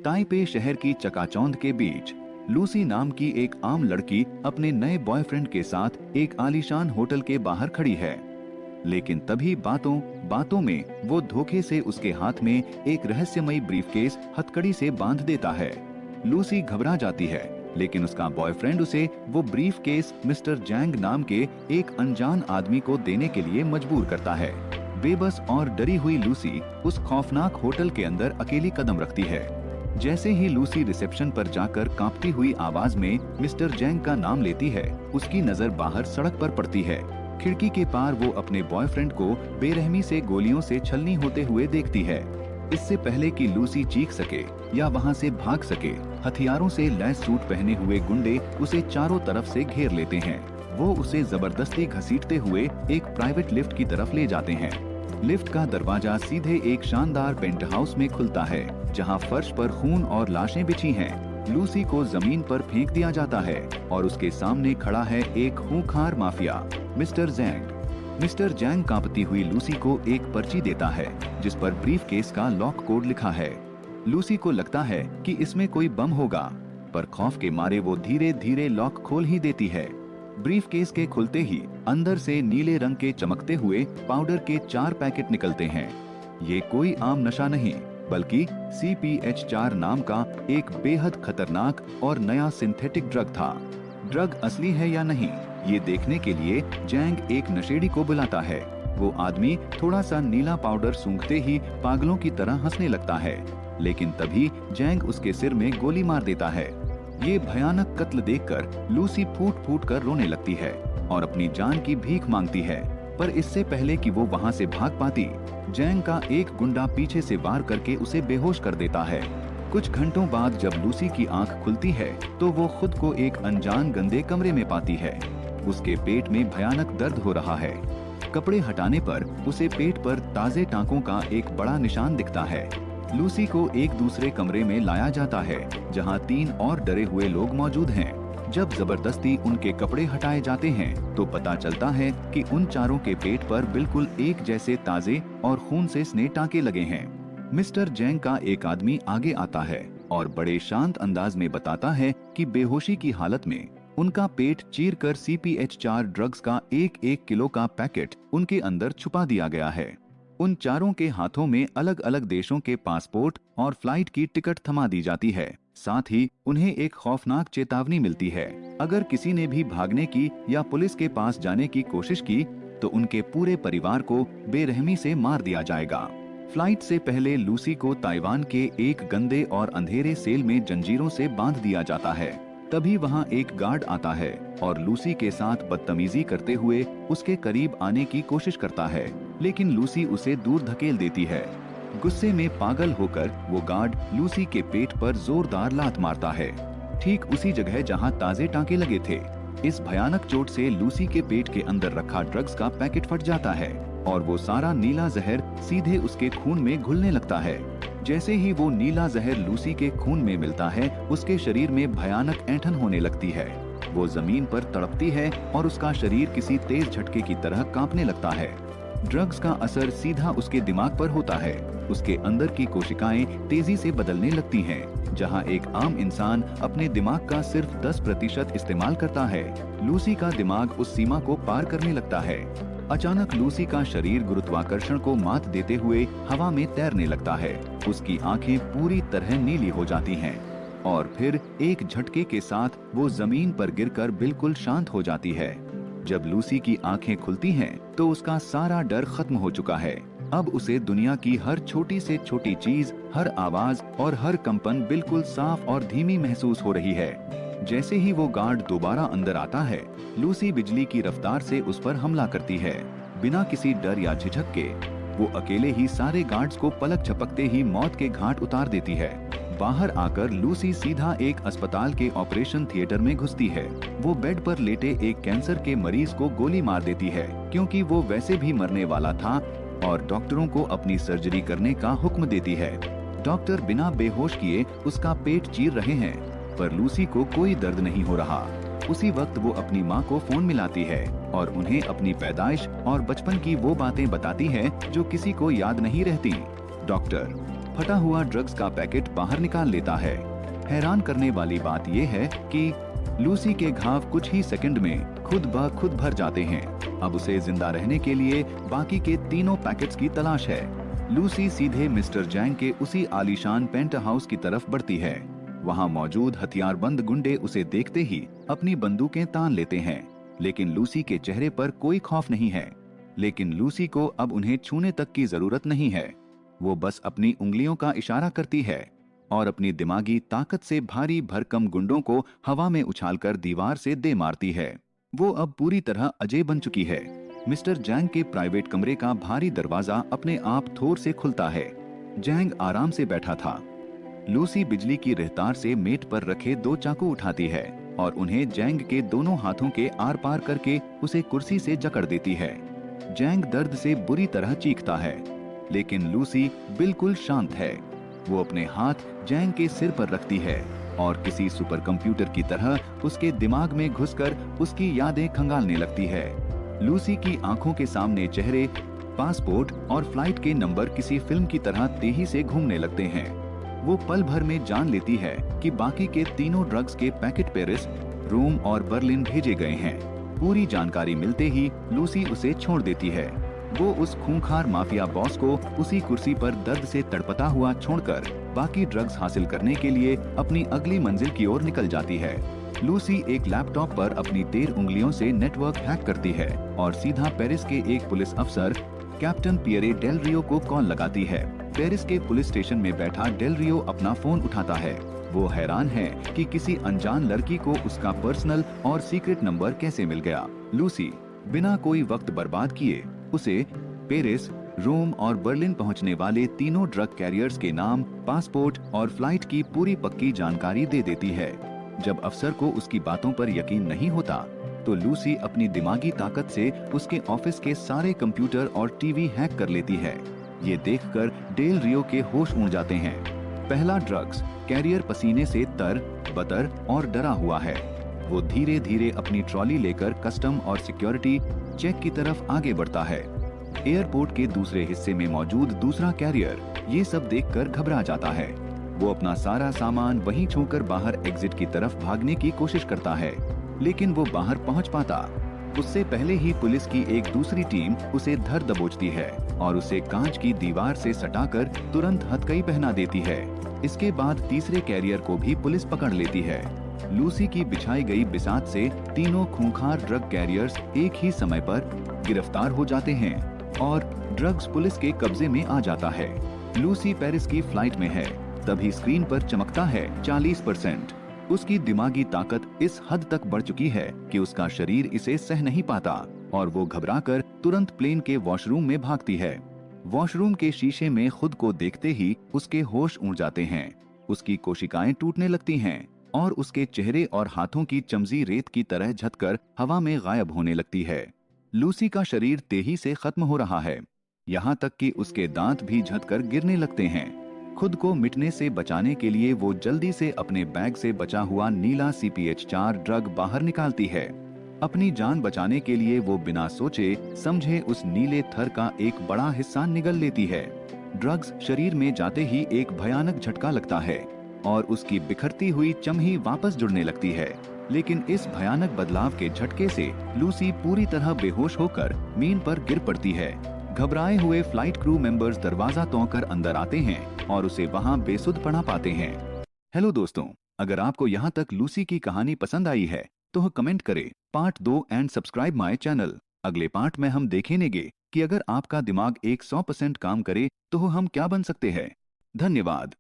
Taipei शहर की चकाचौंध के बीच लूसी नाम की एक आम लड़की अपने नए बॉयफ्रेंड के साथ एक आलीशान होटल के बाहर खड़ी है। लेकिन तभी बातों बातों में वो धोखे से उसके हाथ में एक रहस्यमयी ब्रीफकेस हथकड़ी से बांध देता है। लूसी घबरा जाती है, लेकिन उसका बॉयफ्रेंड उसे वो ब्रीफकेस मिस्टर जैंग नाम के एक अनजान आदमी को देने के लिए मजबूर करता है। बेबस और डरी हुई लूसी उस खौफनाक होटल के अंदर अकेली कदम रखती है। जैसे ही लूसी रिसेप्शन पर जाकर कांपती हुई आवाज में मिस्टर जैंग का नाम लेती है, उसकी नजर बाहर सड़क पर पड़ती है। खिड़की के पार वो अपने बॉयफ्रेंड को बेरहमी से गोलियों से छलनी होते हुए देखती है। इससे पहले कि लूसी चीख सके या वहां से भाग सके, हथियारों से लैस सूट पहने हुए गुंडे उसे चारों तरफ से घेर लेते हैं। वो उसे जबरदस्ती घसीटते हुए एक प्राइवेट लिफ्ट की तरफ ले जाते हैं। लिफ्ट का दरवाजा सीधे एक शानदार पेंट हाउस में खुलता है, जहां फर्श पर खून और लाशें बिछी हैं। लूसी को जमीन पर फेंक दिया जाता है और उसके सामने खड़ा है एक खूंखार माफिया, मिस्टर जैंग। मिस्टर जैंग कांपती हुई लूसी को एक पर्ची देता है, जिस पर ब्रीफकेस का लॉक कोड लिखा है। लूसी को लगता है कि इसमें कोई बम होगा, पर खौफ के मारे वो धीरे धीरे लॉक खोल ही देती है। ब्रीफकेस के खुलते ही अंदर से नीले रंग के चमकते हुए पाउडर के 4 पैकेट निकलते हैं। ये कोई आम नशा नहीं, बल्कि CPH4 नाम का एक बेहद खतरनाक और नया सिंथेटिक ड्रग था। ड्रग असली है या नहीं, ये देखने के लिए जैंग एक नशेड़ी को बुलाता है। वो आदमी थोड़ा सा नीला पाउडर सूंघते ही पागलों की तरह हंसने लगता है, लेकिन तभी जैंग उसके सिर में गोली मार देता है। ये भयानक कत्ल देखकर लूसी फूट फूट कर रोने लगती है और अपनी जान की भीख मांगती है। पर इससे पहले कि वो वहां से भाग पाती, जैंग का एक गुंडा पीछे से वार करके उसे बेहोश कर देता है। कुछ घंटों बाद जब लूसी की आंख खुलती है, तो वो खुद को एक अनजान गंदे कमरे में पाती है। उसके पेट में भयानक दर्द हो रहा है। कपड़े हटाने पर उसे पेट पर ताजे टांकों का एक बड़ा निशान दिखता है। लूसी को एक दूसरे कमरे में लाया जाता है, जहां 3 और डरे हुए लोग मौजूद हैं। जब जबरदस्ती उनके कपड़े हटाए जाते हैं, तो पता चलता है कि उन चारों के पेट पर बिल्कुल एक जैसे ताजे और खून से स्ने टांके लगे हैं। मिस्टर जैंग का एक आदमी आगे आता है और बड़े शांत अंदाज में बताता है कि बेहोशी की हालत में उनका पेट चीरकर CPH4 ड्रग्स का 1-1 किलो का पैकेट उनके अंदर छुपा दिया गया है। उन चारों के हाथों में अलग अलग देशों के पासपोर्ट और फ्लाइट की टिकट थमा दी जाती है। साथ ही उन्हें एक खौफनाक चेतावनी मिलती है, अगर किसी ने भी भागने की या पुलिस के पास जाने की कोशिश की, तो उनके पूरे परिवार को बेरहमी से मार दिया जाएगा। फ्लाइट से पहले लूसी को ताइवान के एक गंदे और अंधेरे सेल में जंजीरों से बांध दिया जाता है। तभी वहां एक गार्ड आता है और लूसी के साथ बदतमीजी करते हुए उसके करीब आने की कोशिश करता है, लेकिन लूसी उसे दूर धकेल देती है। गुस्से में पागल होकर वो गार्ड लूसी के पेट पर जोरदार लात मारता है, ठीक उसी जगह जहां ताजे टांके लगे थे। इस भयानक चोट से लूसी के पेट के अंदर रखा ड्रग्स का पैकेट फट जाता है और वो सारा नीला जहर सीधे उसके खून में घुलने लगता है। जैसे ही वो नीला जहर लूसी के खून में मिलता है, उसके शरीर में भयानक ऐंठन होने लगती है। वो जमीन पर तड़पती है और उसका शरीर किसी तेज झटके की तरह कांपने लगता है। ड्रग्स का असर सीधा उसके दिमाग पर होता है। उसके अंदर की कोशिकाएं तेजी से बदलने लगती हैं, जहां एक आम इंसान अपने दिमाग का सिर्फ 10% इस्तेमाल करता है, लूसी का दिमाग उस सीमा को पार करने लगता है। अचानक लूसी का शरीर गुरुत्वाकर्षण को मात देते हुए हवा में तैरने लगता है। उसकी आंखें पूरी तरह नीली हो जाती हैं और फिर एक झटके के साथ वो जमीन पर गिरकर बिल्कुल शांत हो जाती है। जब लूसी की आंखें खुलती हैं, तो उसका सारा डर खत्म हो चुका है। अब उसे दुनिया की हर छोटी से छोटी चीज, हर आवाज और हर कंपन बिल्कुल साफ और धीमी महसूस हो रही है। जैसे ही वो गार्ड दोबारा अंदर आता है, लूसी बिजली की रफ्तार से उस पर हमला करती है। बिना किसी डर या झिझक के वो अकेले ही सारे गार्ड्स को पलक झपकते ही मौत के घाट उतार देती है। बाहर आकर लूसी सीधा एक अस्पताल के ऑपरेशन थिएटर में घुसती है। वो बेड पर लेटे एक कैंसर के मरीज को गोली मार देती है, क्योंकि वो वैसे भी मरने वाला था, और डॉक्टरों को अपनी सर्जरी करने का हुक्म देती है। डॉक्टर बिना बेहोश किए उसका पेट चीर रहे हैं, पर लूसी को कोई दर्द नहीं हो रहा। उसी वक्त वो अपनी माँ को फोन मिलाती है और उन्हें अपनी पैदाइश और बचपन की वो बातें बताती है जो किसी को याद नहीं रहती। डॉक्टर फटा हुआ ड्रग्स का पैकेट बाहर निकाल लेता है। हैरान करने वाली बात यह है कि लूसी के घाव कुछ ही सेकंड में खुद ब खुद भर जाते हैं। अब उसे जिंदा रहने के लिए बाकी के तीनों पैकेट्स की तलाश है। लूसी सीधे मिस्टर जैंग के उसी आलीशान पेंट हाउस की तरफ बढ़ती है। वहां मौजूद हथियारबंद गुंडे उसे देखते ही अपनी बंदूकें तान लेते हैं, लेकिन लूसी के चेहरे पर कोई खौफ नहीं है। लेकिन लूसी को अब उन्हें छूने तक की जरूरत नहीं है। वो बस अपनी उंगलियों का इशारा करती है और अपनी दिमागी ताकत से भारी भरकम गुंडों को हवा में उछालकर दीवार से दे मारती है। वो अब पूरी तरह अजय बन चुकी है। मिस्टर जैंग के प्राइवेट कमरे का भारी दरवाजा अपने आप थोर से खुलता है। जैंग आराम से बैठा था। लूसी बिजली की रफ्तार से मेट पर रखे 2 चाकू उठाती है और उन्हें जैंग के दोनों हाथों के आर पार करके उसे कुर्सी से जकड़ देती है। जैंग दर्द से बुरी तरह चीखता है, लेकिन लूसी बिल्कुल शांत है। वो अपने हाथ जैंग के सिर पर रखती है और किसी सुपर कंप्यूटर की तरह उसके दिमाग में घुसकर उसकी यादें खंगालने लगती है। लूसी की आंखों के सामने चेहरे, पासपोर्ट और फ्लाइट के नंबर किसी फिल्म की तरह तेजी से घूमने लगते हैं। वो पल भर में जान लेती है कि बाकी के तीनों ड्रग्स के पैकेट पेरिस, रोम और बर्लिन भेजे गए हैं। पूरी जानकारी मिलते ही लूसी उसे छोड़ देती है। वो उस खूंखार माफिया बॉस को उसी कुर्सी पर दर्द से तड़पता हुआ छोड़कर बाकी ड्रग्स हासिल करने के लिए अपनी अगली मंजिल की ओर निकल जाती है। लूसी एक लैपटॉप पर अपनी 13 उंगलियों से नेटवर्क हैक करती है और सीधा पेरिस के एक पुलिस अफसर कैप्टन पियरे डेल रियो को कॉल लगाती है। पेरिस के पुलिस स्टेशन में बैठा डेल रियो अपना फोन उठाता है। वो हैरान है कि किसी अनजान लड़की को उसका पर्सनल और सीक्रेट नंबर कैसे मिल गया। लूसी बिना कोई वक्त बर्बाद किए उसे पेरिस, रोम और बर्लिन पहुंचने वाले तीनों ड्रग कैरियर्स के नाम, पासपोर्ट और फ्लाइट की पूरी पक्की जानकारी दे देती है। जब अफसर को उसकी बातों पर यकीन नहीं होता तो लूसी अपनी दिमागी ताकत से उसके ऑफिस के सारे कंप्यूटर और टीवी हैक कर लेती है। ये देखकर डेल रियो के होश उड़ जाते हैं। पहला ड्रग्स कैरियर पसीने से तर-बतर और डरा हुआ है। वो धीरे धीरे अपनी ट्रॉली लेकर कस्टम और सिक्योरिटी चेक की तरफ आगे बढ़ता है। एयरपोर्ट के दूसरे हिस्से में मौजूद दूसरा कैरियर ये सब देखकर घबरा जाता है। वो अपना सारा सामान वहीं छोड़कर बाहर एग्जिट की तरफ भागने की कोशिश करता है, लेकिन वो बाहर पहुंच पाता उससे पहले ही पुलिस की एक दूसरी टीम उसे धर दबोचती है और उसे कांच की दीवार से सटाकर तुरंत हथकड़ी पहना देती है। इसके बाद तीसरे कैरियर को भी पुलिस पकड़ लेती है। लूसी की बिछाई गई बिसात से तीनों खूंखार ड्रग कैरियर्स एक ही समय पर गिरफ्तार हो जाते हैं और ड्रग्स पुलिस के कब्जे में आ जाता है। लूसी पेरिस की फ्लाइट में है, तभी स्क्रीन पर चमकता है 40%। उसकी दिमागी ताकत इस हद तक बढ़ चुकी है कि उसका शरीर इसे सह नहीं पाता और वो घबराकर तुरंत प्लेन के वॉशरूम में भागती है। वॉशरूम के शीशे में खुद को देखते ही उसके होश उड़ जाते हैं। उसकी कोशिकाएं टूटने लगती हैं और उसके चेहरे और हाथों की चमजी रेत की तरह झटकर हवा में गायब होने लगती है। लूसी का शरीर तेजी से खत्म हो रहा है, यहाँ तक कि उसके दांत भी झटकर गिरने लगते हैं। खुद को मिटने से बचाने के लिए वो जल्दी से अपने बैग से बचा हुआ नीला CPH-4 ड्रग बाहर निकालती है। अपनी जान बचाने के लिए वो बिना सोचे समझे उस नीले थर का एक बड़ा हिस्सा निगल लेती है। ड्रग्स शरीर में जाते ही एक भयानक झटका लगता है और उसकी बिखरती हुई चमड़ी वापस जुड़ने लगती है। लेकिन इस भयानक बदलाव के झटके से लूसी पूरी तरह बेहोश होकर मीन पर गिर पड़ती है। घबराए हुए फ्लाइट क्रू मेंबर्स दरवाजा तोड़कर अंदर आते हैं और उसे वहां बेसुध पड़ा पाते हैं। हेलो दोस्तों, अगर आपको यहाँ तक लूसी की कहानी पसंद आई है तो कमेंट करें part 2 and subscribe my channel. अगले पार्ट में हम देखेंगे कि अगर आपका दिमाग 100% काम करे तो हम क्या बन सकते हैं। धन्यवाद।